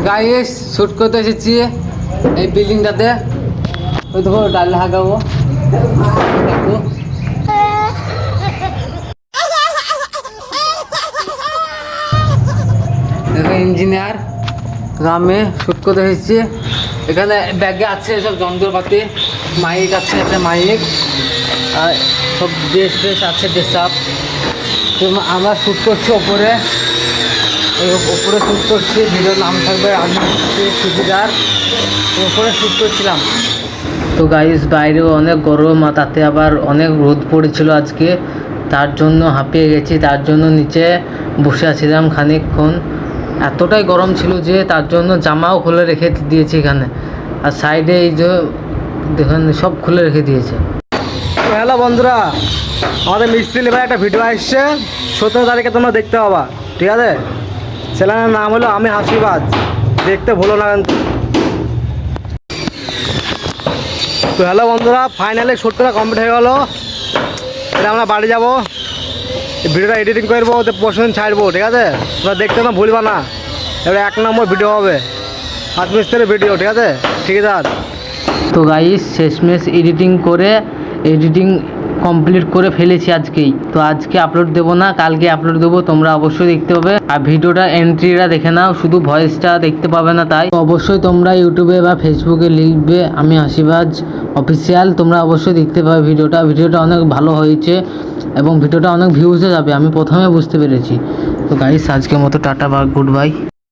Guys shoot করতে এসেছি এই বিল্ডিংটাতে। ওই দেখো ডাল হাগাবো, দেখো দেখো ইঞ্জিনিয়ার গ্রামে শুট করতে এসেছি। এখানে ব্যাগে আছে সব যন্ত্রপাতি, মাইক আছে, একটা মাইক আর সব ড্রেস আছে, ড্রেস আপ। তো আমরা শ্যুট করছি ওপরে, ওপরে শ্যুট করছি। ভিডিওর নাম থাকবে আমি হচ্ছে সুবিধার, ওপরে শ্যুট করছিলাম। তো গাইস বাইরেও অনেক গরম, আর তাতে আবার অনেক রোদ পড়েছিল আজকে, তার জন্য হাঁপিয়ে গেছি। তার জন্য নিচে বসে আছিলাম খানিকক্ষণ। এতটাই গরম ছিল যে তার জন্য জামাও খুলে রেখে দিয়েছি এখানে, আর সাইডে এই যে দেখুন সব খুলে রেখে দিয়েছে। হ্যালো বন্ধুরা, আমাদের মিস্ত্রি লেবার একটা ভিডিও আসছে 17 তারিখে, তোমরা দেখতে পাবা, ঠিক আছে? চ্যানেলের নাম হলো আমি হাসিবাজ, দেখতে ভুলো না কিন্তু। তো হ্যালো বন্ধুরা, ফাইনালি শ্যুট করা কমপ্লিট হয়ে গেলো। এটা আমরা বাড়ি যাবো, ভিডিওটা এডিটিং করবো, ওতে পোর্শন ছাড়বো, ঠিক আছে? তোমরা দেখতে না ভুলবা না। এবার 1 নম্বর ভিডিও হবে, রাজমিস্ত্রির ভিডিও, ঠিক আছে? ঠিকাদার। তো গাইস শেষমেশ এডিটিং কমপ্লিট করে ফেলেছি আজকেই। তো আজকে আপলোড দেবো না, কালকে আপলোড দেবো, তোমরা অবশ্যই দেখতে পাবে। আর ভিডিওটা এন্ট্রিটা দেখে নাও, শুধু ভয়েসটা দেখতে পাবে না। তাই অবশ্যই তোমরা ইউটিউবে বা ফেসবুকে লিখবে আমি হাসিবাজ অফিসিয়াল, তোমরা অবশ্যই দেখতে পাবে ভিডিওটা অনেক ভালো হয়েছে এবং ভিডিওটা অনেক ভিউজে যাবে, আমি প্রথমে বুঝতে পেরেছি। তো গাইস আজকের মতো টাটা বা গুড বাই।